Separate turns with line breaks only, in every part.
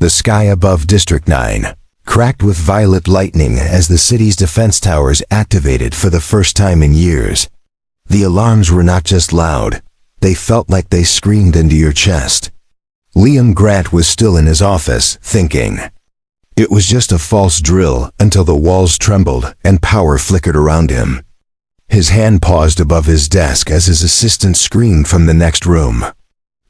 The sky above District 9 cracked with violet lightning as the city's defense towers activated for the first time in years. The alarms were not just loud, they felt like they screamed into your chest. Liam Grant was still in his office, thinking. It was just a false drill until the walls trembled and power flickered around him. His hand paused above his desk as his assistant screamed from the next room.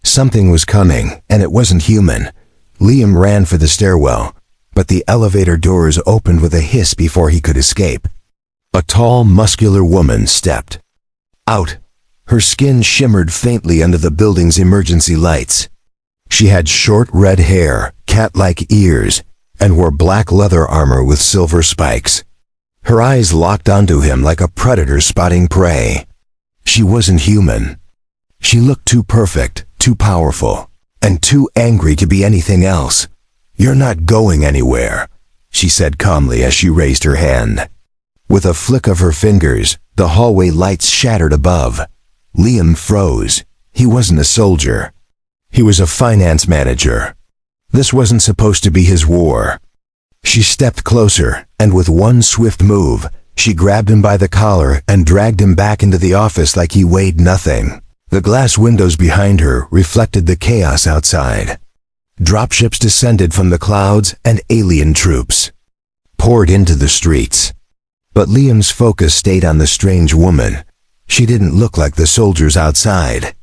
Something was coming, and it wasn't human. Liam ran for the stairwell, but the elevator doors opened with a hiss before he could escape. A tall, muscular woman stepped out. Her skin shimmered faintly under the building's emergency lights. She had short red hair, cat-like ears, and wore black leather armor with silver spikes. Her eyes locked onto him like a predator spotting prey. She wasn't human. She looked too perfect, too powerful, and too angry to be anything else. "You're not going anywhere," she said calmly as she raised her hand. With a flick of her fingers, the hallway lights shattered above. Liam froze. He wasn't a soldier. He was a finance manager. This wasn't supposed to be his war. She stepped closer, and with one swift move, she grabbed him by the collar and dragged him back into the office like he weighed nothing. The glass windows behind her reflected the chaos outside. Dropships descended from the clouds and alien troops poured into the streets. But Liam's focus stayed on the strange woman. She didn't look like the soldiers outside.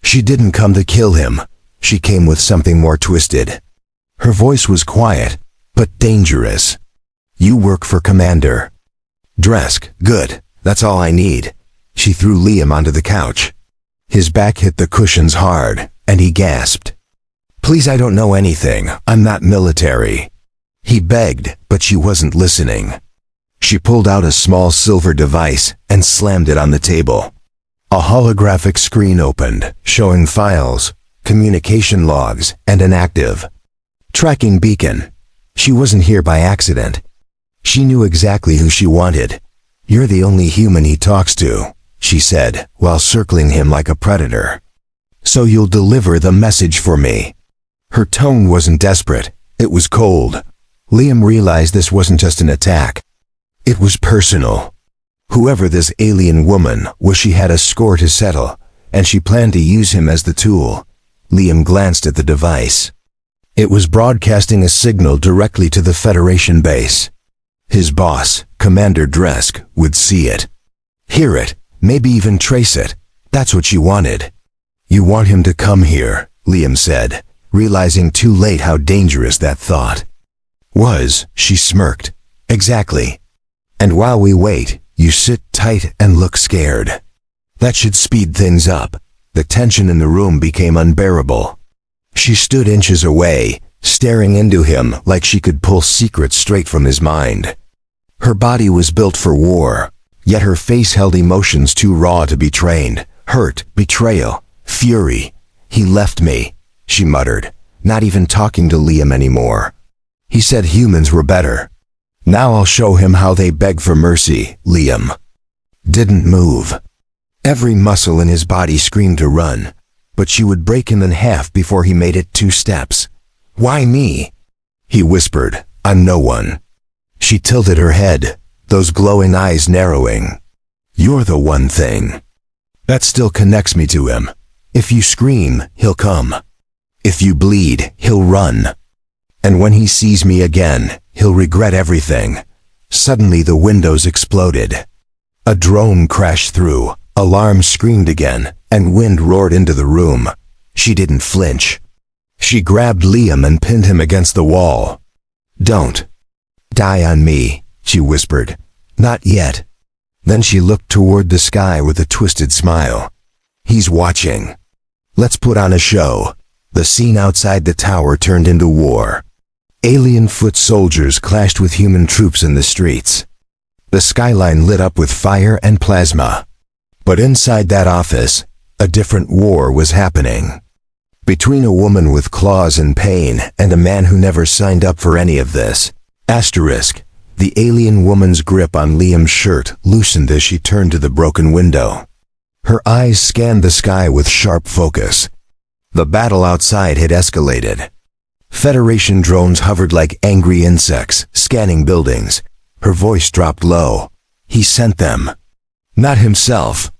She didn't come to kill him. She came with something more twisted. Her voice was quiet, but dangerous. "You work for Commander Dresk. Good, that's all I need." She threw Liam onto the couch. His back hit the cushions hard, and he gasped. "Please, I don't know anything. I'm not military." He begged, but she wasn't listening. She pulled out a small silver device and slammed it on the table. A holographic screen opened, showing files, communication logs, and an active tracking beacon. She wasn't here by accident. She knew exactly who she wanted. "You're the only human he talks to," she said, while circling him like a predator. "So you'll deliver the message for me." Her tone wasn't desperate, it was cold. Liam realized this wasn't just an attack. It was personal. Whoever this alien woman was, she had a score to settle, and she planned to use him as the tool. Liam glanced at the device. It was broadcasting a signal directly to the Federation base. His boss, Commander Dresk, would see it, hear it, maybe even trace it. That's what she wanted. "You want him to come here," Liam said, realizing too late how dangerous that thought was. She smirked. "Exactly. And while we wait, you sit tight and look scared." That should speed things up. The tension in the room became unbearable. She stood inches away, staring into him like she could pull secrets straight from his mind. Her body was built for war, yet her face held emotions too raw to be trained. Hurt, betrayal, fury. "He left me," she muttered, not even talking to Liam anymore. "He said humans were better. Now I'll show him how they beg for mercy." Liam didn't move. Every muscle in his body screamed to run, but she would break him in half before he made it 2 steps. "Why me?" he whispered. "I'm no one." She tilted her head, those glowing eyes narrowing. "You're the one thing that still connects me to him. If you scream, he'll come. If you bleed, he'll run. And when he sees me again, he'll regret everything." Suddenly the windows exploded. A drone crashed through, alarms screamed again, and wind roared into the room. She didn't flinch. She grabbed Liam and pinned him against the wall. "Don't die on me," she whispered. "Not yet." Then she looked toward the sky with a twisted smile. "He's watching. Let's put on a show." The scene outside the tower turned into war. Alien foot soldiers clashed with human troops in the streets. The skyline lit up with fire and plasma. But inside that office, a different war was happening. Between a woman with claws and pain and a man who never signed up for any of this. Asterisk. The alien woman's grip on Liam's shirt loosened as she turned to the broken window. Her eyes scanned the sky with sharp focus. The battle outside had escalated. Federation drones hovered like angry insects, scanning buildings. Her voice dropped low. He sent them. Not himself.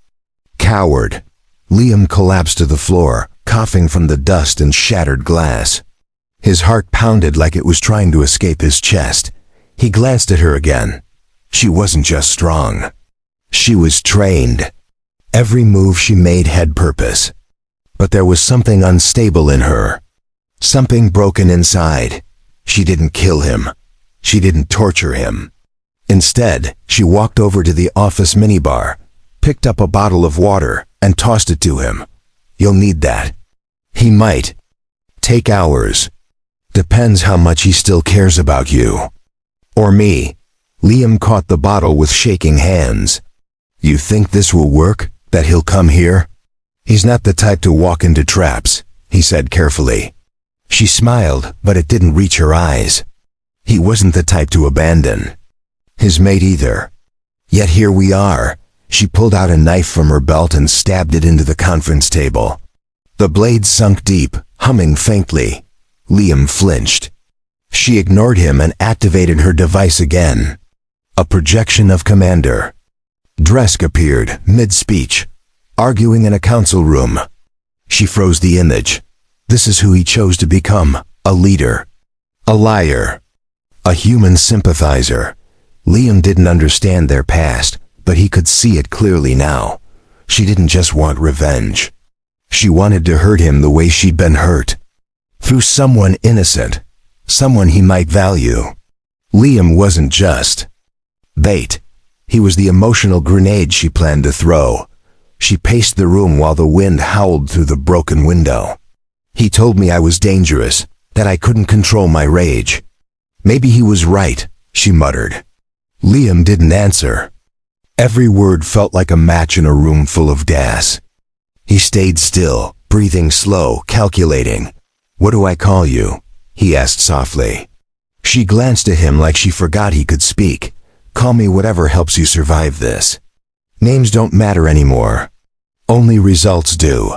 Coward. Liam collapsed to the floor, coughing from the dust and shattered glass. His heart pounded like it was trying to escape his chest. He glanced at her again. She wasn't just strong. She was trained. Every move she made had purpose. But there was something unstable in her. Something broken inside. She didn't kill him. She didn't torture him. Instead, she walked over to the office minibar, picked up a bottle of water, and tossed it to him. You'll need that. He might take hours. Depends how much he still cares about you. Or me. Liam caught the bottle with shaking hands. You think this will work? That he'll come here? He's not the type to walk into traps, he said carefully. She smiled, but it didn't reach her eyes. He wasn't the type to abandon. His mate either. Yet here we are. She pulled out a knife from her belt and stabbed it into the conference table. The blade sunk deep, humming faintly. Liam flinched. She ignored him and activated her device again. A projection of Commander. Dresk appeared, mid-speech, arguing in a council room. She froze the image. This is who he chose to become, a leader. A liar. A human sympathizer. Liam didn't understand their past, but he could see it clearly now. She didn't just want revenge. She wanted to hurt him the way she'd been hurt. Through someone innocent. Someone he might value. Liam wasn't just bait. He was the emotional grenade she planned to throw. She paced the room while the wind howled through the broken window. He told me I was dangerous, that I couldn't control my rage. Maybe he was right, she muttered. Liam didn't answer. Every word felt like a match in a room full of gas. He stayed still, breathing slow, calculating. What do I call you? He asked softly. She glanced at him like she forgot he could speak. Call me whatever helps you survive this. Names don't matter anymore. Only results do.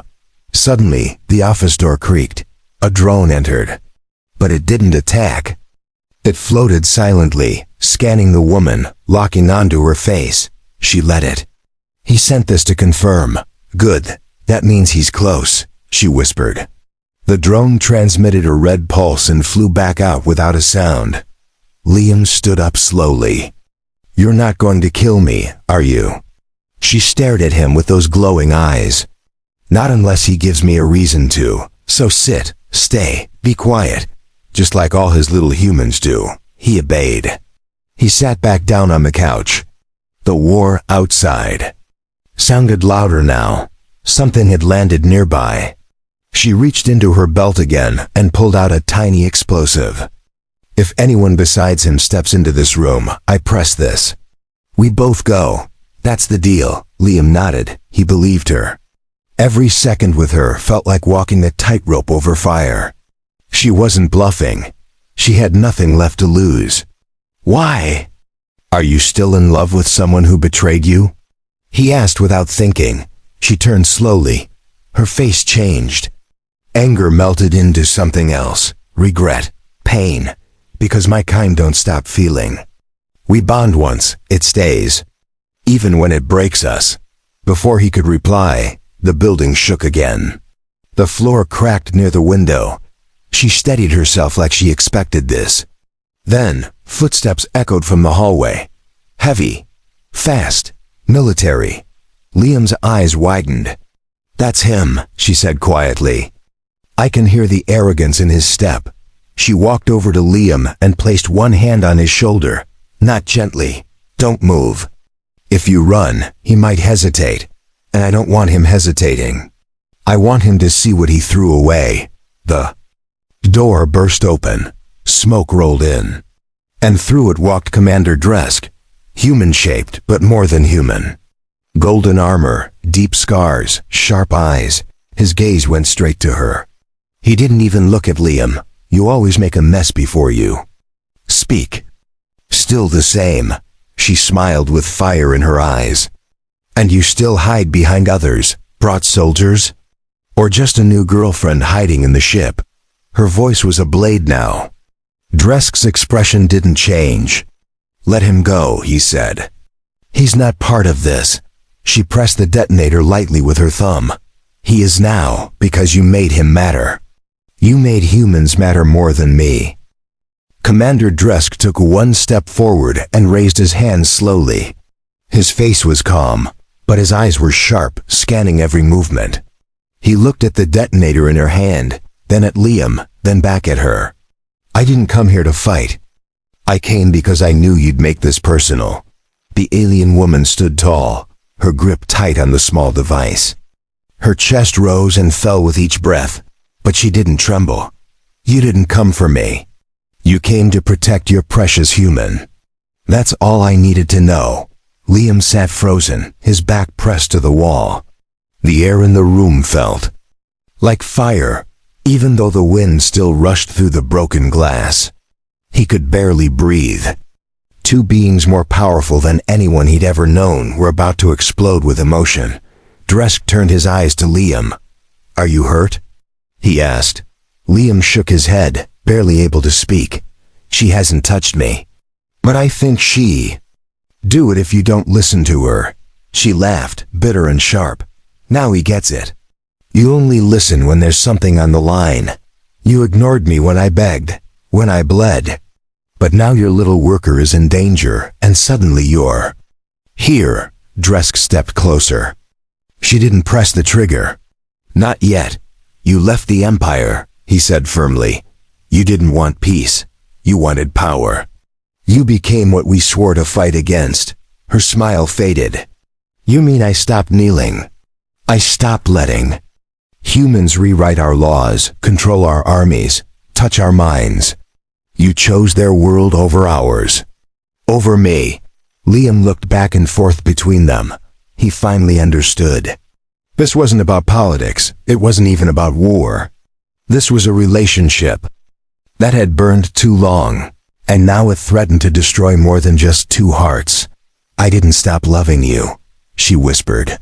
Suddenly, the office door creaked. A drone entered. But it didn't attack. It floated silently, scanning the woman, locking onto her face. She let it. He sent this to confirm. Good. That means he's close, she whispered. The drone transmitted a red pulse and flew back out without a sound. Liam stood up slowly. You're not going to kill me, are you? She stared at him with those glowing eyes. Not unless he gives me a reason to. So sit, stay, be quiet. Just like all his little humans do. He obeyed. He sat back down on the couch. The war outside sounded louder now. Something had landed nearby. She reached into her belt again and pulled out a tiny explosive. If anyone besides him steps into this room, I press this. We both go. That's the deal. Liam nodded. He believed her. Every second with her felt like walking a tightrope over fire. She wasn't bluffing. She had nothing left to lose. Why? Are you still in love with someone who betrayed you? He asked without thinking. She turned slowly. Her face changed. Anger melted into something else. Regret. Pain. Because my kind don't stop feeling. We bond once, it stays. Even when it breaks us. Before he could reply, the building shook again. The floor cracked near the window. She steadied herself like she expected this. Then, footsteps echoed from the hallway. Heavy. Fast. Military. Liam's eyes widened. That's him, she said quietly. I can hear the arrogance in his step. She walked over to Liam and placed one hand on his shoulder. Not gently. Don't move. If you run, he might hesitate. And I don't want him hesitating. I want him to see what he threw away. The door burst open. Smoke rolled in. And through it walked Commander Dresk. Human-shaped, but more than human. Golden armor, deep scars, sharp eyes. His gaze went straight to her. He didn't even look at Liam. You always make a mess before you speak. Still the same. She smiled with fire in her eyes. And you still hide behind others, brought soldiers? Or just a new girlfriend hiding in the ship? Her voice was a blade now. Dresk's expression didn't change. "Let him go," he said. "He's not part of this." She pressed the detonator lightly with her thumb. "He is now, because you made him matter. You made humans matter more than me." Commander Dresk took one step forward and raised his hands slowly. His face was calm, but his eyes were sharp, scanning every movement. He looked at the detonator in her hand, then at Liam, then back at her. "I didn't come here to fight. I came because I knew you'd make this personal." The alien woman stood tall, her grip tight on the small device. Her chest rose and fell with each breath, but she didn't tremble. "You didn't come for me. You came to protect your precious human." That's all I needed to know. Liam sat frozen, his back pressed to the wall. The air in the room felt like fire, even though the wind still rushed through the broken glass. He could barely breathe. Two beings more powerful than anyone he'd ever known were about to explode with emotion. Dresk turned his eyes to Liam. "Are you hurt?" he asked. Liam shook his head, barely able to speak. "She hasn't touched me. But I think she... do it if you don't listen to her." She laughed, bitter and sharp. "Now he gets it. You only listen when there's something on the line. You ignored me when I begged, when I bled. But now your little worker is in danger, and suddenly you're here." Dresk stepped closer. She didn't press the trigger. "Not yet. You left the Empire," he said firmly. "You didn't want peace. You wanted power. You became what we swore to fight against." Her smile faded. "You mean I stopped kneeling? I stopped letting humans rewrite our laws, control our armies, touch our minds. You chose their world over ours. Over me." Liam looked back and forth between them. He finally understood. This wasn't about politics. It wasn't even about war. This was a relationship that had burned too long, and now it threatened to destroy more than just two hearts. "I didn't stop loving you," she whispered.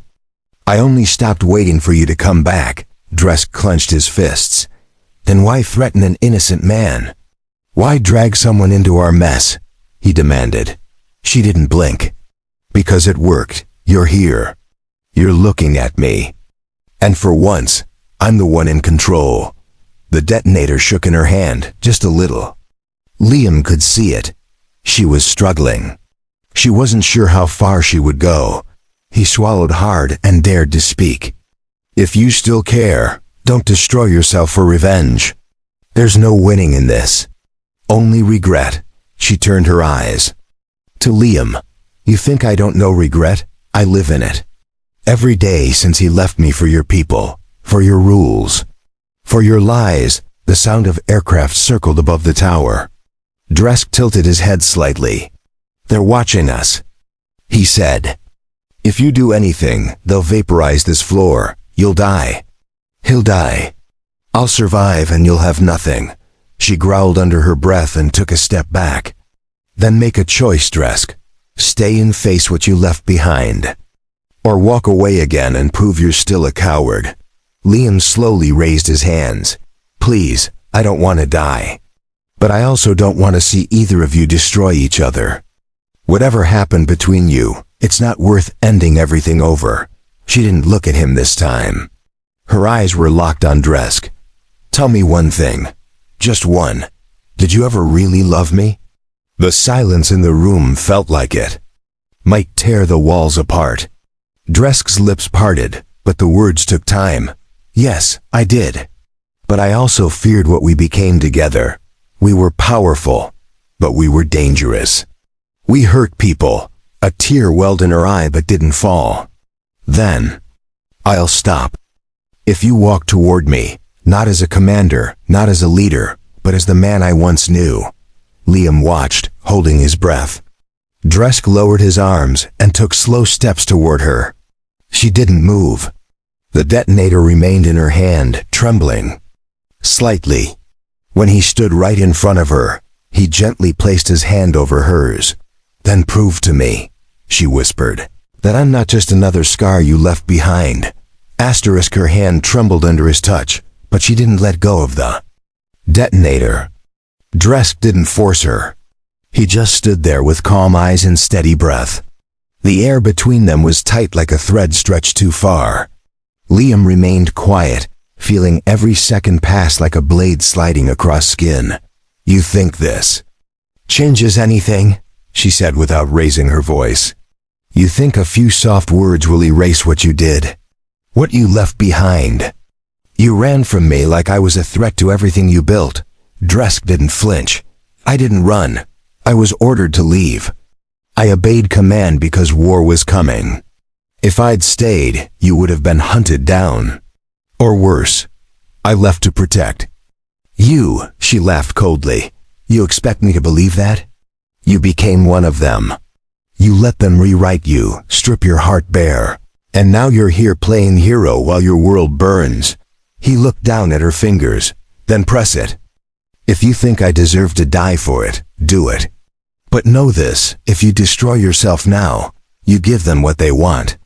"I only stopped waiting for you to come back." Dresk clenched his fists. "Then why threaten an innocent man? Why drag someone into our mess?" he demanded. She didn't blink. "Because it worked. You're here. You're looking at me. And for once, I'm the one in control." The detonator shook in her hand, just a little. Liam could see it. She was struggling. She wasn't sure how far she would go. He swallowed hard and dared to speak. "If you still care, don't destroy yourself for revenge. There's no winning in this. Only regret." She turned her eyes to Liam. "You think I don't know regret? I live in it. Every day since he left me for your people, for your rules, for your lies." The sound of aircraft circled above the tower. Dresk tilted his head slightly. "They're watching us," he said. "If you do anything, they'll vaporize this floor. You'll die. He'll die. I'll survive and you'll have nothing." She growled under her breath and took a step back. "Then make a choice, Dresk. Stay and face what you left behind. Or walk away again and prove you're still a coward." Liam slowly raised his hands. "Please, I don't want to die. But I also don't want to see either of you destroy each other. Whatever happened between you, it's not worth ending everything over." She didn't look at him this time. Her eyes were locked on Dresk. "Tell me one thing. Just one. Did you ever really love me?" The silence in the room felt like it might tear the walls apart. Dresk's lips parted, but the words took time. "Yes, I did. But I also feared what we became together. We were powerful, but we were dangerous. We hurt people." A tear welled in her eye but didn't fall. "Then, I'll stop. If you walk toward me, not as a commander, not as a leader, but as the man I once knew." Liam watched, holding his breath. Dresk lowered his arms and took slow steps toward her. She didn't move. The detonator remained in her hand, trembling slightly. When he stood right in front of her, he gently placed his hand over hers. "Then prove to me," she whispered, "that I'm not just another scar you left behind." Her hand trembled under his touch, but she didn't let go of the Detonator. Dresk didn't force her. He just stood there with calm eyes and steady breath. The air between them was tight like a thread stretched too far. Liam remained quiet, feeling every second pass like a blade sliding across skin. "You think this changes anything?" she said without raising her voice. "You think a few soft words will erase what you did? What you left behind? You ran from me like I was a threat to everything you built." Dresk didn't flinch. "I didn't run. I was ordered to leave. I obeyed command because war was coming. If I'd stayed, you would have been hunted down. Or worse, I left to protect you." She laughed coldly. "You expect me to believe that? You became one of them. You let them rewrite you, strip your heart bare. And now you're here playing hero while your world burns." He looked down at her fingers. "Then press it. If you think I deserve to die for it, do it. But know this, if you destroy yourself now, you give them what they want.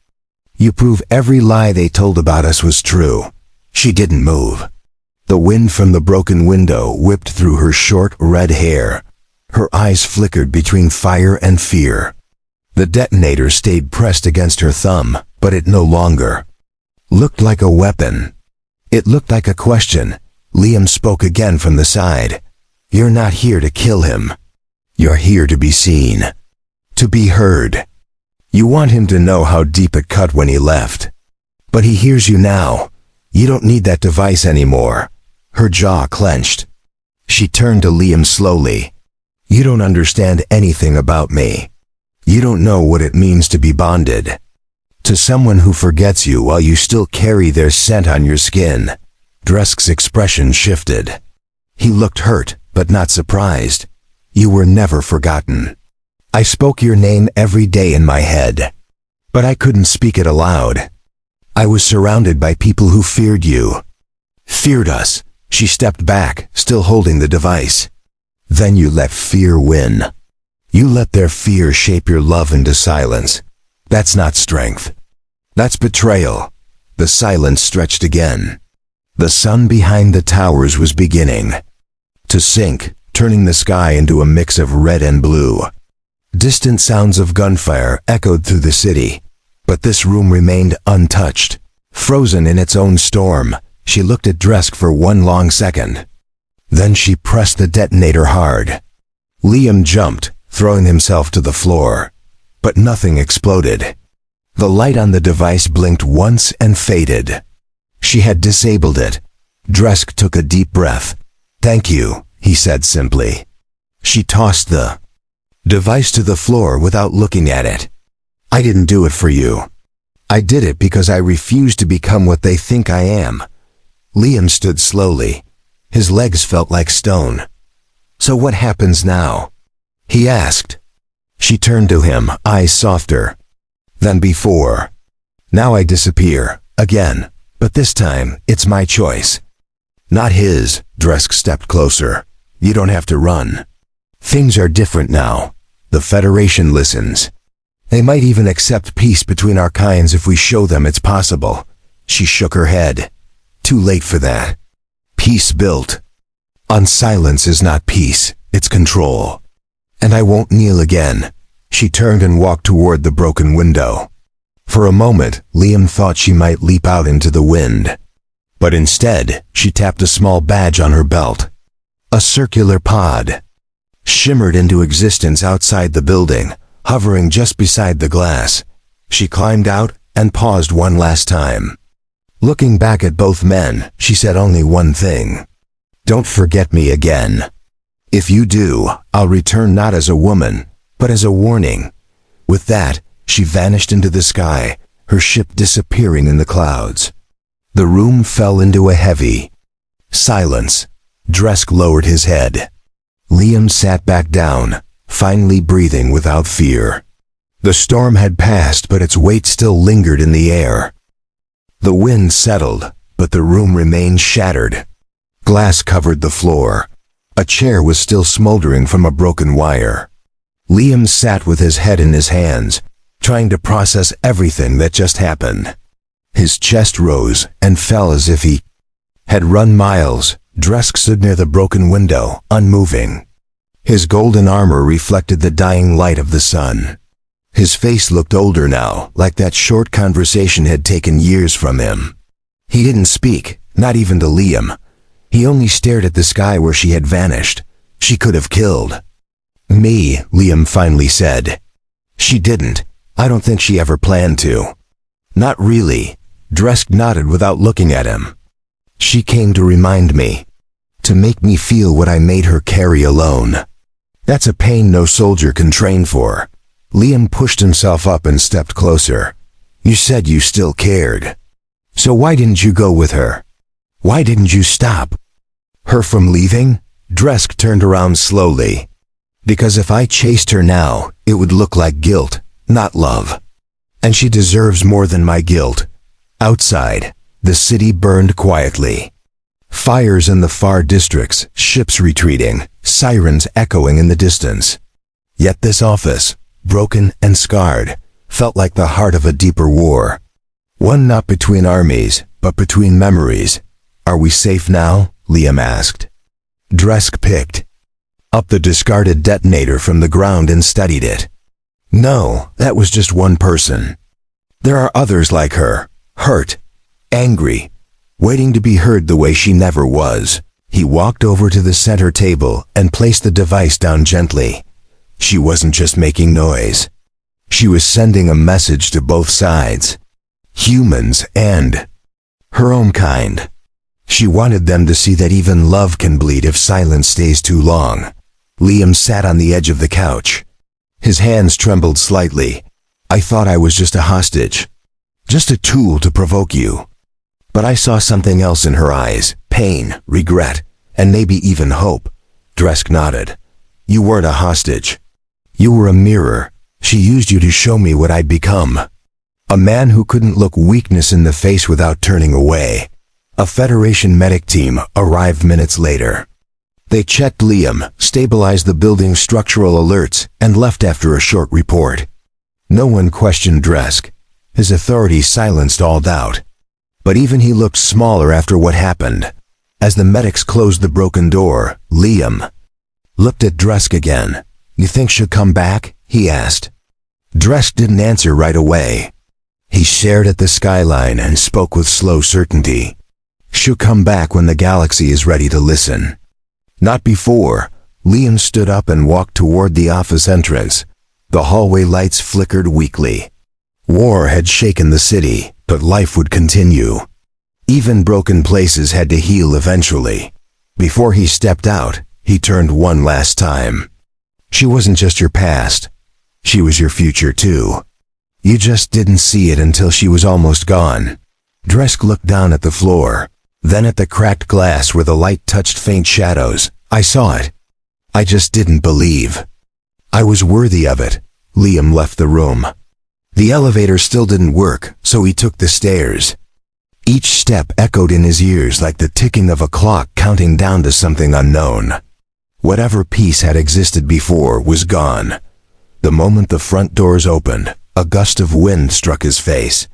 You prove every lie they told about us was true." She didn't move. The wind from the broken window whipped through her short, red hair. Her eyes flickered between fire and fear. The detonator stayed pressed against her thumb, but it no longer looked like a weapon. It looked like a question. Liam spoke again from the side. "You're not here to kill him. You're here to be seen. To be heard. You want him to know how deep it cut when he left. But he hears you now. You don't need that device anymore." Her jaw clenched. She turned to Liam slowly. "You don't understand anything about me. You don't know what it means to be bonded to someone who forgets you while you still carry their scent on your skin." Dresk's expression shifted. He looked hurt, but not surprised. "You were never forgotten. I spoke your name every day in my head, but I couldn't speak it aloud. I was surrounded by people who feared you. Feared us." She stepped back, still holding the device. "Then you let fear win. You let their fear shape your love into silence. That's not strength. That's betrayal." The silence stretched again. The sun behind the towers was beginning to sink, turning the sky into a mix of red and blue. Distant sounds of gunfire echoed through the city, but this room remained untouched, frozen in its own storm. She looked at Dresk for one long second. Then she pressed the detonator hard. Liam jumped, throwing himself to the floor, but nothing exploded. The light on the device blinked once and faded. She had disabled it. Dresk took a deep breath. "Thank you," he said simply. She tossed the device to the floor without looking at it. "I didn't do it for you. I did it because I refuse to become what they think I am." Liam stood slowly. His legs felt like stone. "So what happens now?" he asked. She turned to him, eyes softer than before. "Now I disappear, again, but this time it's my choice. Not his." Dresk stepped closer. "You don't have to run. Things are different now. The Federation listens. They might even accept peace between our kinds if we show them it's possible." She shook her head. "Too late for that. Peace built on silence is not peace, it's control. And I won't kneel again." She turned and walked toward the broken window. For a moment, Liam thought she might leap out into the wind. But instead, she tapped a small badge on her belt. A circular pod shimmered into existence outside the building, hovering just beside the glass. She climbed out and paused one last time. Looking back at both men, she said only one thing. "Don't forget me again. If you do, I'll return not as a woman, but as a warning." With that, she vanished into the sky, her ship disappearing in the clouds. The room fell into a heavy silence. Dresk lowered his head. Liam sat back down, finally breathing without fear. The storm had passed, but its weight still lingered in the air. The wind settled, but the room remained shattered. Glass covered the floor. A chair was still smoldering from a broken wire. Liam sat with his head in his hands, trying to process everything that just happened. His chest rose and fell as if he had run miles, Dresk stood near the broken window, unmoving. His golden armor reflected the dying light of the sun. His face looked older now, like that short conversation had taken years from him. He didn't speak, not even to Liam. He only stared at the sky where she had vanished. She could have killed. "Me," Liam finally said. "She didn't. I don't think she ever planned to." "Not really." Dresk nodded without looking at him. "She came to remind me. To make me feel what I made her carry alone. That's a pain no soldier can train for." Liam pushed himself up and stepped closer. "You said you still cared. So why didn't you go with her? Why didn't you stop her from leaving?" Dresk turned around slowly. "Because if I chased her now, it would look like guilt, not love. And she deserves more than my guilt." Outside, the city burned quietly. Fires in the far districts, ships retreating, sirens echoing in the distance. Yet this office, broken and scarred, felt like the heart of a deeper war. One not between armies, but between memories. "Are we safe now?" Liam asked. Dresk picked up the discarded detonator from the ground and studied it. "No, that was just one person. There are others like her, hurt, angry, waiting to be heard the way she never was." He walked over to the center table and placed the device down gently. She wasn't just making noise. She was sending a message to both sides. Humans and her own kind. She wanted them to see that even love can bleed if silence stays too long. Liam sat on the edge of the couch. His hands trembled slightly. "I thought I was just a hostage. Just a tool to provoke you." But I saw something else in her eyes. Pain, regret, and maybe even hope. Dresk nodded. "You weren't a hostage. You were a mirror. She used you to show me what I'd become. A man who couldn't look weakness in the face without turning away." A Federation medic team arrived minutes later. They checked Liam, stabilized the building's structural alerts, and left after a short report. No one questioned Dresk. His authority silenced all doubt. But even he looked smaller after what happened. As the medics closed the broken door, Liam looked at Dresk again. "You think she'll come back?" he asked. Dresk didn't answer right away. He stared at the skyline and spoke with slow certainty. "She'll come back when the galaxy is ready to listen. Not before." Liam stood up and walked toward the office entrance. The hallway lights flickered weakly. War had shaken the city, but life would continue. Even broken places had to heal eventually. Before he stepped out, he turned one last time. "She wasn't just your past. She was your future too. You just didn't see it until she was almost gone." Dresk looked down at the floor, then at the cracked glass where the light touched faint shadows. "I saw it. I just didn't believe I was worthy of it." Liam left the room. The elevator still didn't work, so he took the stairs. Each step echoed in his ears like the ticking of a clock counting down to something unknown. Whatever peace had existed before was gone. The moment the front doors opened, a gust of wind struck his face.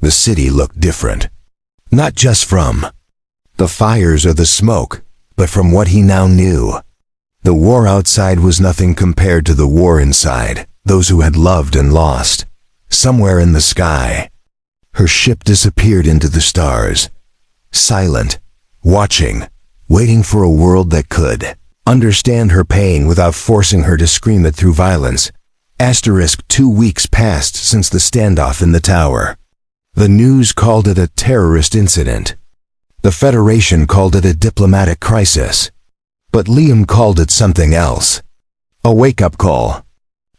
The city looked different. Not just from the fires or the smoke, but from what he now knew. The war outside was nothing compared to the war inside, those who had loved and lost. Somewhere in the sky, her ship disappeared into the stars. Silent, watching, waiting for a world that could understand her pain without forcing her to scream it through violence. 2 weeks passed since the standoff in the tower. The news called it a terrorist incident. The Federation called it a diplomatic crisis. But Liam called it something else. A wake-up call.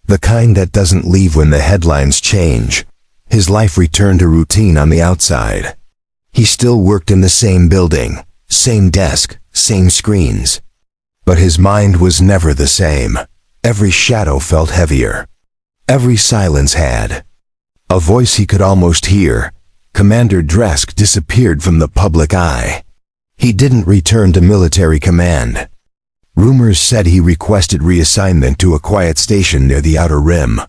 The kind that doesn't leave when the headlines change. His life returned to routine on the outside. He still worked in the same building, same desk, same screens. But his mind was never the same. Every shadow felt heavier. Every silence had a voice he could almost hear. Commander Dresk disappeared from the public eye. He didn't return to military command. Rumors said he requested reassignment to a quiet station near the Outer Rim.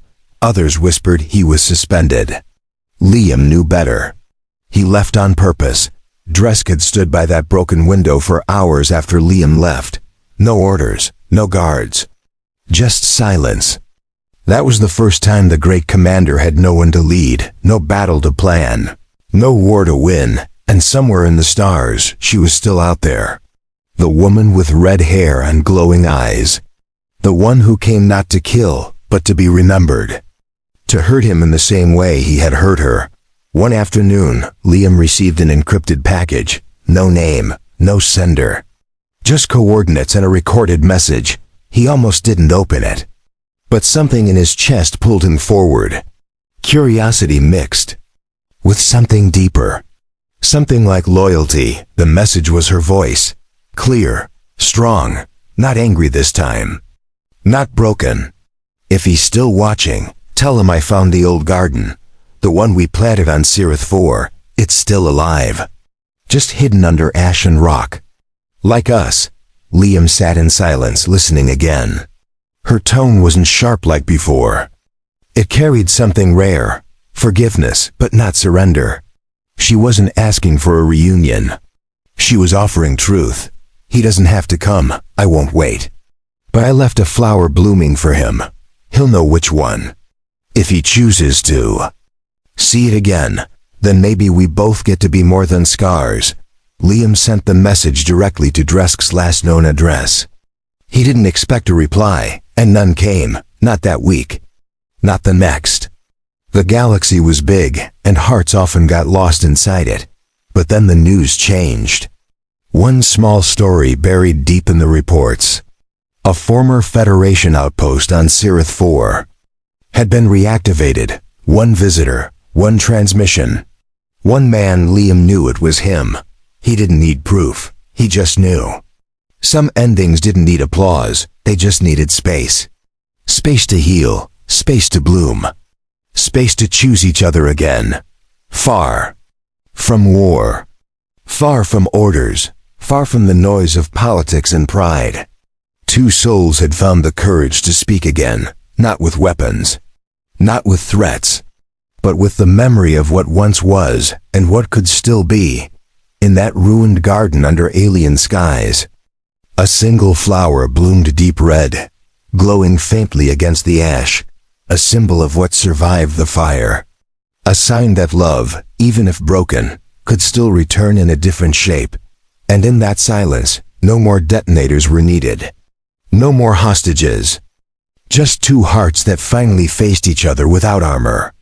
Others whispered he was suspended. Liam knew better. He left on purpose, Dresk had stood by that broken window for hours after Liam left. No orders, no guards. Just silence. That was the first time the great commander had no one to lead, no battle to plan, no war to win, and somewhere in the stars, she was still out there. The woman with red hair and glowing eyes. The one who came not to kill, but to be remembered. To hurt him in the same way he had hurt her. One afternoon, Liam received an encrypted package. No name, no sender. Just coordinates and a recorded message. He almost didn't open it. But something in his chest pulled him forward. Curiosity mixed with something deeper. Something like loyalty. The message was her voice. Clear, strong, not angry this time. Not broken. If he's still watching, tell him I found the old garden. The one we planted on Sirith 4, it's still alive. Just hidden under ash and rock. Like us. Liam sat in silence, listening again. Her tone wasn't sharp like before. It carried something rare. Forgiveness, but not surrender. She wasn't asking for a reunion. She was offering truth. He doesn't have to come, I won't wait. But I left a flower blooming for him. He'll know which one. If he chooses to. See it again, then maybe we both get to be more than scars. Liam sent the message directly to Dresk's last known address. He didn't expect a reply, and none came, not that week. Not the next. The galaxy was big, and hearts often got lost inside it. But then the news changed. One small story buried deep in the reports. A former Federation outpost on Sirith 4 had been reactivated. One visitor, one transmission. One man. Liam knew it was him. He didn't need proof, he just knew. Some endings didn't need applause, they just needed space. Space to heal, space to bloom. Space to choose each other again. Far from war. Far from orders. Far from the noise of politics and pride. Two souls had found the courage to speak again, not with weapons. Not with threats. But with the memory of what once was, and what could still be. In that ruined garden under alien skies. A single flower bloomed deep red, glowing faintly against the ash. A symbol of what survived the fire. A sign that love, even if broken, could still return in a different shape. And in that silence, no more detonators were needed. No more hostages. Just two hearts that finally faced each other without armor.